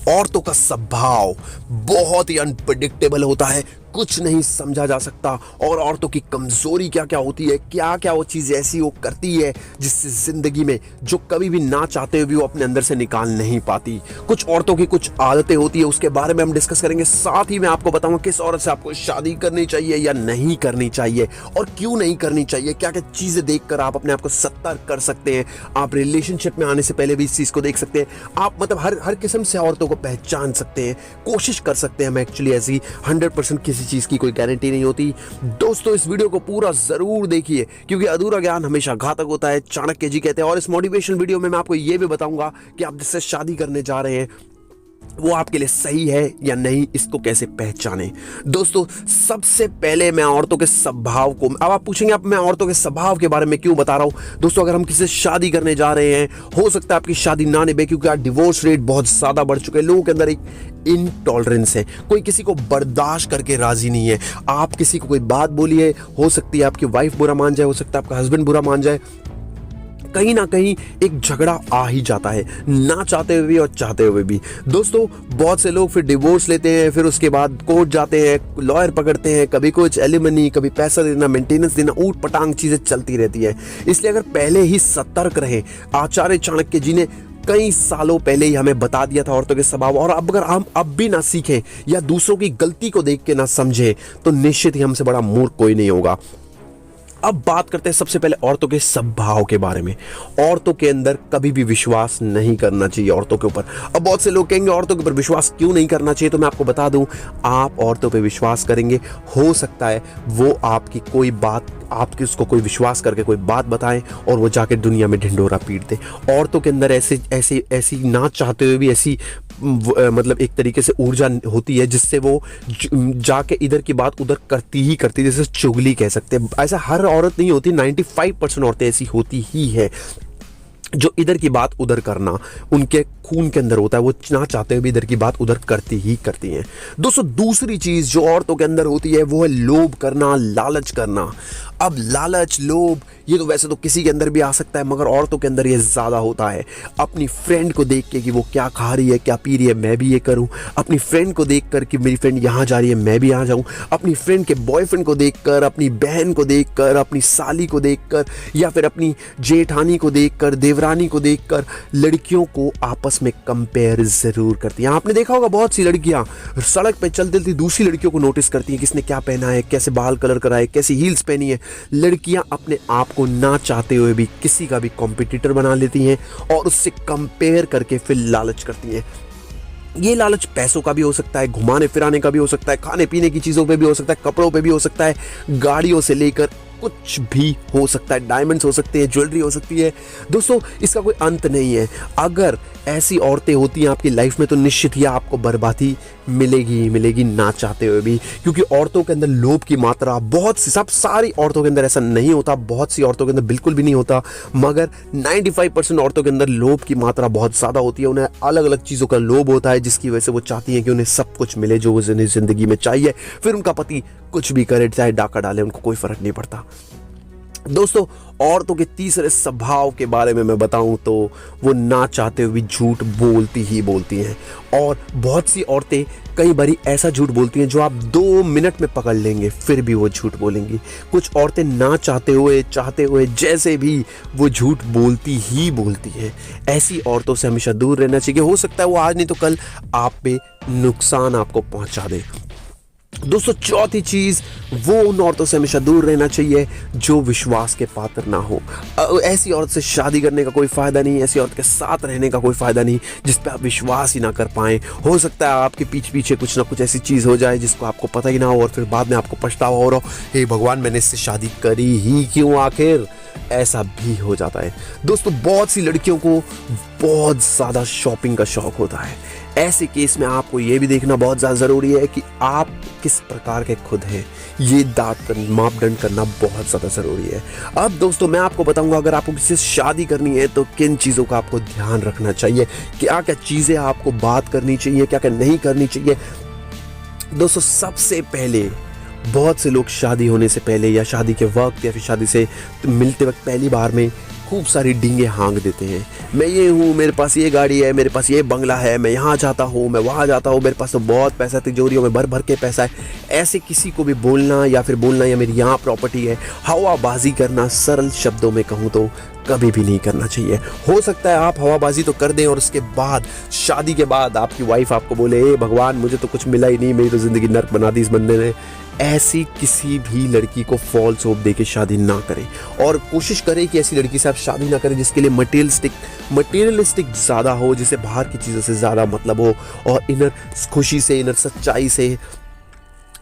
औरतों का स्वभाव बहुत ही अनप्रिडिक्टेबल होता है, कुछ नहीं समझा जा सकता। और औरतों की कमजोरी क्या क्या होती है, क्या क्या वो चीज़ ऐसी वो करती है जिससे जिंदगी में जो कभी भी ना चाहते हुए भी वो अपने अंदर से निकाल नहीं पाती। कुछ औरतों की कुछ आदतें होती है, उसके बारे में हम डिस्कस करेंगे। साथ ही मैं आपको बताऊंगा किस औरत से आपको शादी करनी चाहिए या नहीं करनी चाहिए और क्यों नहीं करनी चाहिए, क्या क्या चीजें देखकर आप अपने आप को सतर्क कर सकते हैं। आप रिलेशनशिप में आने से पहले भी इस चीज को देख सकते हैं। आप मतलब हर किस्म से औरतों को पहचान सकते हैं, कोशिश कर सकते हैं। हम एक्चुअली ऐसी 100% किसी चीज की कोई गारंटी नहीं होती। दोस्तों इस वीडियो को पूरा जरूर देखिए, क्योंकि अधूरा ज्ञान हमेशा घातक होता है, चाणक्य जी कहते हैं। और इस मोटिवेशन वीडियो में मैं आपको यह भी बताऊंगा कि आप जिससे शादी करने जा रहे हैं वो आपके लिए सही है या नहीं, इसको कैसे पहचाने। दोस्तों सबसे पहले मैं औरतों के स्वभाव को, अब आप पूछेंगे अब मैं औरतों के स्वभाव के बारे में क्यों बता रहा हूं। दोस्तों अगर हम किसी से शादी करने जा रहे हैं, हो सकता है आपकी शादी ना निभे, क्योंकि आज डिवोर्स रेट बहुत ज्यादा बढ़ चुके हैं। लोगों के अंदर एक इनटॉलरेंस है, कोई किसी को बर्दाश्त करके राजी नहीं है। आप किसी को कोई बात बोलिए, हो सकती है आपकी वाइफ बुरा मान जाए, हो सकता है आपका हस्बैंड बुरा मान जाए, कहीं ना कहीं एक झगड़ा आ ही जाता है, ना चाहते हुए भी और चाहते हुए भी। दोस्तों बहुत से लोग फिर डिवोर्स लेते हैं, फिर उसके बाद कोर्ट जाते हैं, लॉयर पकड़ते हैं, कभी कुछ एलिमनी, कभी पैसा देना, मेंटेनेंस देना, ऊट पटांग चीजें चलती रहती है। इसलिए अगर पहले ही सतर्क रहे, आचार्य चाणक्य जी ने कई सालों पहले ही हमें बता दिया था औरतों के स्वभाव, और अब अगर हम अब भी ना सीखें या दूसरों की गलती को देख के ना समझे तो निश्चित ही हमसे बड़ा मूर्ख कोई नहीं होगा। अब बात करते हैं सबसे पहले औरतों के स्वभाव के बारे में। औरतों के अंदर कभी भी विश्वास नहीं करना चाहिए औरतों के ऊपर। अब बहुत से लोग कहेंगे औरतों के ऊपर विश्वास क्यों नहीं करना चाहिए, तो मैं आपको बता दूं, आप औरतों पे विश्वास करेंगे, हो सकता है वो आपकी कोई बात, आपकी उसको कोई विश्वास करके कोई बात बताएं और वो जाके दुनिया में ढिंढोरा पीट दे। औरतों के अंदर ऐसी ना चाहते हुए भी ऐसी मतलब एक तरीके से ऊर्जा होती है जिससे वो जाके इधर की बात उधर करती ही करती, जैसे चुगली कह सकते हैं। ऐसा हर औरत नहीं होती, 95% औरतें ऐसी होती ही है जो इधर की बात उधर करना उनके खून के अंदर होता है, वो ना चाहते हुए भी इधर की बात उधर करती ही करती हैं। दोस्तों दूसरी चीज जो औरतों के अंदर होती है वो है लोभ करना, लालच करना। अब लालच, लोभ, ये तो वैसे तो किसी के अंदर भी आ सकता है, मगर औरतों के अंदर ये ज्यादा होता है। अपनी फ्रेंड को देख के कि वो क्या खा रही है, क्या पी रही है, मैं भी ये करूं। अपनी फ्रेंड को देख कर कि मेरी फ्रेंड यहां जा रही है, मैं भी यहां जाऊं। अपनी फ्रेंड के बॉयफ्रेंड को देखकर, अपनी बहन को देखकर, अपनी साली को देखकर, या फिर अपनी जेठानी को देखकर, देवरानी को देखकर लड़कियों को आपस में कंपेयर जरूर करती हैं। आपने देखा होगा बहुत सी लड़कियां सड़क पे चलती चलती दूसरी लड़कियों को नोटिस करती हैं, किसने क्या पहना है, कैसे बाल कलर कराए, कैसी हील्स पहनी है। लड़कियां अपने आप को ना चाहते हुए भी किसी का भी कॉम्पिटिटर बना लेती हैं और उससे कंपेयर करके फिर लालच करती हैं। ये लालच पैसों का भी हो सकता है, घुमाने फिराने का भी हो सकता है, खाने पीने की चीजों पे भी हो सकता है, कपड़ों पे भी हो सकता है, गाड़ियों से लेकर कुछ भी हो सकता है, डायमंड्स हो सकते हैं, ज्वेलरी हो सकती है। दोस्तों इसका कोई अंत नहीं है। अगर ऐसी औरतें होती हैं आपकी लाइफ में तो निश्चित ही आपको बर्बादी मिलेगी ही मिलेगी, ना चाहते हुए भी। क्योंकि औरतों के अंदर लोभ की मात्रा बहुत सी, सब सारी औरतों के अंदर ऐसा नहीं होता, बहुत सी औरतों के अंदर बिल्कुल भी नहीं होता, मगर 95% औरतों के अंदर लोभ की मात्रा बहुत ज्यादा होती है। उन्हें अलग अलग चीजों का लोभ होता है जिसकी वजह से वो चाहती हैं कि उन्हें सब कुछ मिले जो वो जिंदगी में चाहिए। फिर उनका पति कुछ भी करे, चाहे डाका डाले, उनको कोई फर्क नहीं पड़ता। दोस्तों औरतों के तीसरे स्वभाव के बारे में मैं बताऊं तो वो ना चाहते हुए झूठ बोलती ही बोलती हैं। और बहुत सी औरतें कई बारी ऐसा झूठ बोलती हैं जो आप 2 मिनट में पकड़ लेंगे, फिर भी वो झूठ बोलेंगी। कुछ औरतें ना चाहते हुए जैसे भी वो झूठ बोलती ही बोलती हैं। ऐसी औरतों से हमेशा दूर रहना चाहिए। हो सकता है वो आज नहीं तो कल आप पे नुकसान आपको पहुंचा दे। दोस्तों चौथी चीज, वो उन औरतों से हमेशा दूर रहना चाहिए जो विश्वास के पात्र ना हो। ऐसी औरत से शादी करने का कोई फायदा नहीं, ऐसी औरत के साथ रहने का कोई फायदा नहीं जिस पे आप विश्वास ही ना कर पाए। हो सकता है आपके पीछे कुछ ना कुछ ऐसी चीज हो जाए जिसको आपको पता ही ना हो और फिर बाद में आपको पछतावा हो रहा हो, हे भगवान मैंने इससे शादी करी ही क्यों आखिर। ऐसा भी हो जाता है। दोस्तों बहुत सी लड़कियों को बहुत ज्यादा शॉपिंग का शौक होता है। ऐसे केस में आपको यह भी देखना बहुत ज्यादा जरूरी है कि आप किस प्रकार के खुद हैं, ये मापदंड करना बहुत ज्यादा जरूरी है। अब दोस्तों मैं आपको बताऊंगा अगर आपको किसी से शादी करनी है तो किन चीजों का आपको ध्यान रखना चाहिए, क्या क्या चीजें आपको बात करनी चाहिए, क्या क्या नहीं करनी चाहिए। दोस्तों सबसे पहले बहुत से लोग शादी होने से पहले या शादी के वक्त या फिर शादी से मिलते वक्त पहली बार में खूब सारी डींगे हाँक देते हैं। मैं ये हूँ, मेरे पास ये गाड़ी है, मेरे पास ये बंगला है, मैं यहाँ जाता हूँ, मैं वहाँ जाता हूँ, मेरे पास तो बहुत पैसा, तिजोरियों में भर भर के पैसा है। ऐसे किसी को भी बोलना या फिर बोलना या मेरी यहाँ प्रॉपर्टी है, हवाबाजी करना, सरल शब्दों में कहूँ तो कभी भी नहीं करना चाहिए। हो सकता है आप हवाबाजी तो कर दें और उसके बाद शादी के बाद आपकी वाइफ आपको बोले, ए भगवान मुझे तो कुछ मिला ही नहीं, मेरी तो जिंदगी नर्क बना दी इस बंदे ने। ऐसी किसी भी लड़की को फॉल्स होप देके शादी ना करें, और कोशिश करें कि ऐसी लड़की से आप शादी ना करें जिसके लिए मटेरियलिस्टिक ज़्यादा हो, जिसे बाहर की चीज़ों से ज़्यादा मतलब हो, और इनर खुशी से, इनर सच्चाई से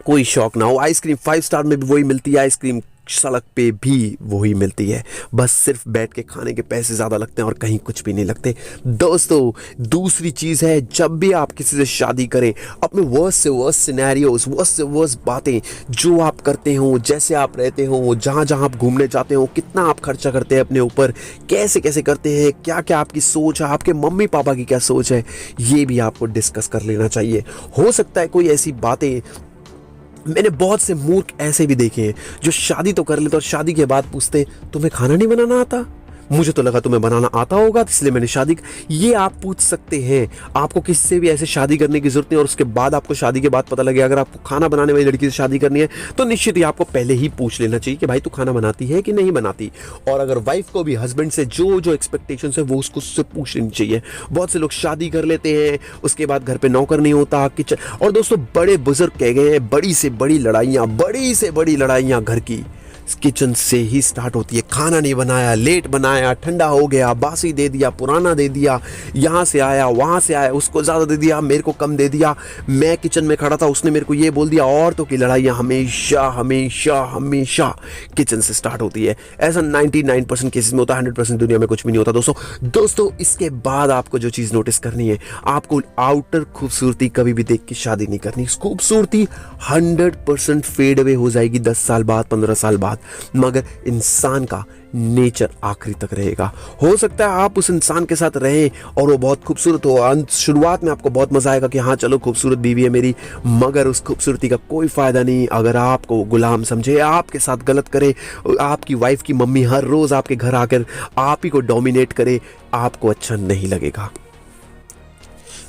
कोई शौक ना हो। आइसक्रीम 5 स्टार में भी वही मिलती है, आइसक्रीम सड़क पे भी वही मिलती है, बस सिर्फ बैठ के खाने के पैसे ज़्यादा लगते हैं और कहीं कुछ भी नहीं लगते। दोस्तों दूसरी चीज़ है, जब भी आप किसी से शादी करें, अपने वर्स्ट से वर्स्ट सिनेरियोस, वर्स्ट से वर्स्ट बातें जो आप करते हो, जैसे आप रहते हो, जहाँ जहाँ आप घूमने जाते हो, कितना आप खर्चा करते हैं अपने ऊपर, कैसे कैसे करते हैं, क्या क्या आपकी सोच है, आपके मम्मी पापा की क्या सोच है, ये भी आपको डिस्कस कर लेना चाहिए। हो सकता है कोई ऐसी बातें, मैंने बहुत से मूर्ख ऐसे भी देखे हैं जो शादी तो कर लेते और शादी के बाद पूछते तुम्हें खाना नहीं बनाना आता, मुझे तो लगा तुम्हें बनाना आता होगा इसलिए मैंने शादी। ये आप पूछ सकते हैं, आपको किसी से भी ऐसे शादी करने की जरूरत नहीं। और उसके बाद आपको शादी के बाद पता लगे अगर आपको खाना बनाने वाली लड़की से शादी करनी है तो निश्चित ही आपको पहले ही पूछ लेना चाहिए कि भाई तू खाना बनाती है कि नहीं बनाती। और अगर वाइफ को भी हस्बैंड से जो जो एक्सपेक्टेशंस है वो उससे पूछ लेनी चाहिए। बहुत से लोग शादी कर लेते हैं, उसके बाद घर पे नौकर नहीं होता, किचन। और दोस्तों बड़े बुजुर्ग कह गए हैं, बड़ी से बड़ी लड़ाइयाँ घर की किचन से ही स्टार्ट होती है। खाना नहीं बनाया, लेट बनाया, ठंडा हो गया, बासी दे दिया, पुराना दे दिया, यहाँ से आया वहाँ से आया, उसको ज़्यादा दे दिया, मेरे को कम दे दिया, मैं किचन में खड़ा था उसने मेरे को ये बोल दिया। औरतों की लड़ाइयाँ हमेशा हमेशा हमेशा किचन से स्टार्ट होती है। ऐसा 99% केसेस में होता है, 100% दुनिया में कुछ भी नहीं होता दोस्तों। इसके बाद आपको जो चीज़ नोटिस करनी है, आपको आउटर खूबसूरती कभी भी देख के शादी नहीं करनी। खूबसूरती 100% फेड अवे हो जाएगी 10 साल बाद, 15 साल बाद, मगर इंसान का नेचर आखिरी तक रहेगा। हो सकता है आप उस इंसान के साथ रहें और वो बहुत खूबसूरत हो, शुरुआत में आपको बहुत मजा आएगा कि हाँ चलो खूबसूरत बीवी है मेरी, मगर उस खूबसूरती का कोई फायदा नहीं अगर आपको गुलाम समझे, आपके साथ गलत करे, आपकी वाइफ की मम्मी हर रोज आपके घर आकर आप ही को डोमिनेट करे, आपको अच्छा नहीं लगेगा।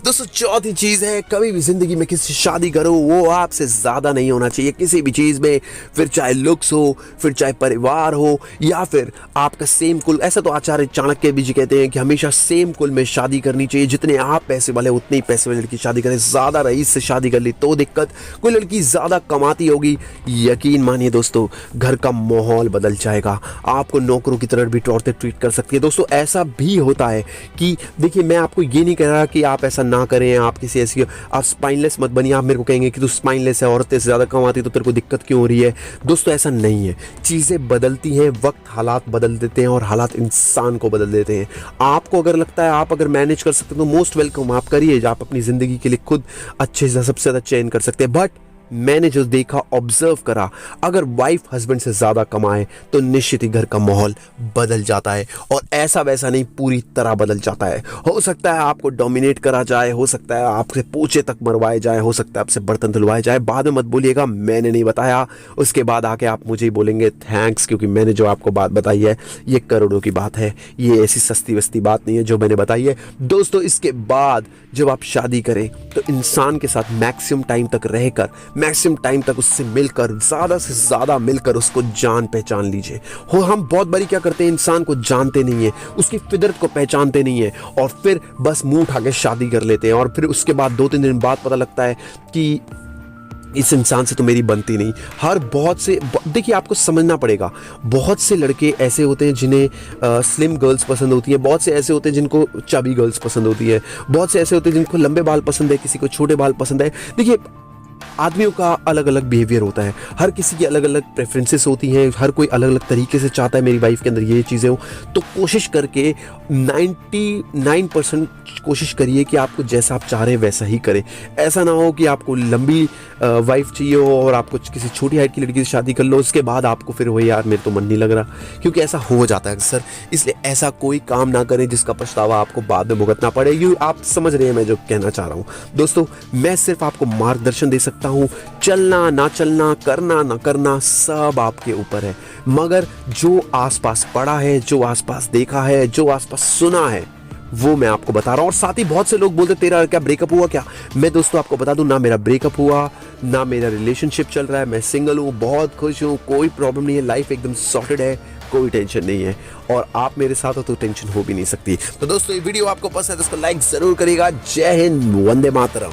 दोस्तों चौथी चीज है, कभी भी जिंदगी में किसी से शादी करो वो आपसे ज्यादा नहीं होना चाहिए किसी भी चीज में, फिर चाहे लुक्स हो, फिर चाहे परिवार हो, या फिर आपका सेम कुल। ऐसा तो आचार्य चाणक्य भी जी कहते हैं कि हमेशा सेम कुल में शादी करनी चाहिए। जितने आप पैसे वाले उतनी ही पैसे वाली लड़की शादी करें। ज्यादा रईस से शादी कर ली तो दिक्कत, कोई लड़की ज्यादा कमाती होगी, यकीन मानिए दोस्तों घर का माहौल बदल जाएगा, आपको नौकरों की तरह भी औरतें ट्रीट कर सकती है। दोस्तों ऐसा भी होता है कि देखिए मैं आपको ये नहीं कह रहा कि आप ऐसा ना करें, आप किसी ऐसी, आप स्पाइनलेस मत बनिए। आप मेरे को कहेंगे कि तू स्पाइनलेस है, औरतें से ज़्यादा कमाती तो तेरे को दिक्कत क्यों हो रही है। दोस्तों ऐसा नहीं है, चीज़ें बदलती हैं, वक्त हालात बदल देते हैं और हालात इंसान को बदल देते हैं। आपको अगर लगता है आप अगर मैनेज कर सकते हो तो मोस्ट वेलकम, आप करिए। आप अपनी ज़िंदगी के लिए खुद अच्छे से सबसे ज़्यादा चयन कर सकते हैं। बट मैंने जो देखा, ऑब्जर्व करा, अगर वाइफ हस्बैंड से ज्यादा कमाए तो निश्चित ही घर का माहौल बदल जाता है, और ऐसा वैसा नहीं पूरी तरह बदल जाता है। हो सकता है आपको डोमिनेट करा जाए, हो सकता है आपसे पोछे तक मरवाए जाए, हो सकता है आपसे बर्तन धुलवाए जाए। बाद में मत बोलिएगा मैंने नहीं बताया, उसके बाद आके आप मुझे ही बोलेंगे थैंक्स, क्योंकि मैंने जो आपको बात बताई है ये करोड़ों की बात है, ये ऐसी सस्ती वस्ती बात नहीं है जो मैंने बताई है। दोस्तों इसके बाद जब आप शादी करें तो इंसान के साथ मैक्सिमम टाइम तक रहकर, मैक्सिमम टाइम तक उससे मिलकर, ज्यादा से ज्यादा मिलकर उसको जान पहचान लीजिए। हो हम बहुत बारी क्या करते हैं, इंसान को जानते नहीं है, उसकी फितरत को पहचानते नहीं है, और फिर बस मुंह उठा के शादी कर लेते हैं, और फिर उसके बाद 2-3 दिन बाद पता लगता है कि इस इंसान से तो मेरी बनती नहीं। बहुत से देखिए आपको समझना पड़ेगा, बहुत से लड़के ऐसे होते हैं जिन्हें स्लिम गर्ल्स पसंद होती हैं, बहुत से ऐसे होते हैं जिनको चबी गर्ल्स पसंद होती है, बहुत से ऐसे होते हैं जिनको लंबे बाल पसंद है, किसी को छोटे बाल पसंद है। देखिए आदमियों का अलग अलग बिहेवियर होता है, हर किसी की अलग अलग प्रेफरेंसेस होती हैं, हर कोई अलग अलग तरीके से चाहता है मेरी वाइफ के अंदर ये चीज़ें हो। तो कोशिश करके 99% कोशिश करिए कि आपको जैसा आप चाह रहे हैं वैसा ही करें। ऐसा ना हो कि आपको लंबी वाइफ चाहिए हो और आपको किसी छोटी हाइट की लड़की से शादी कर लो, उसके बाद आपको फिर वही यार मेरे तो मन नहीं लग रहा, क्योंकि ऐसा हो जाता है अक्सर। इसलिए ऐसा कोई काम ना करें जिसका पछतावा आपको बाद में भुगतना पड़े। आप समझ रहे हैं मैं जो कहना चाह रहा हूँ। दोस्तों मैं सिर्फ आपको मार्गदर्शन दे सकता सकता हूँ। चलना ना चलना, करना ना करना, सब आपके ऊपर है। मगर जो आसपास पड़ा है, जो आसपास देखा है, जो आसपास सुना है, वो मैं आपको बता रहा हूं। और साथ ही बहुत से लोग बोलते तेरा क्या ब्रेकअप हुआ क्या? मैं दोस्तों आपको बता दूं, ना मेरा ब्रेकअप हुआ, ना मेरा रिलेशनशिप चल रहा है। मैं सिंगल हूं, बहुत खुश हूं, कोई प्रॉब्लम नहीं है, लाइफ एकदम सॉर्टेड है, कोई टेंशन नहीं है। और आप मेरे साथ हो तो टेंशन हो भी नहीं सकती। तो दोस्तों ये वीडियो आपको पसंद है तो इसको लाइक जरूर करिएगा। जय हिंद, वंदे मातरम।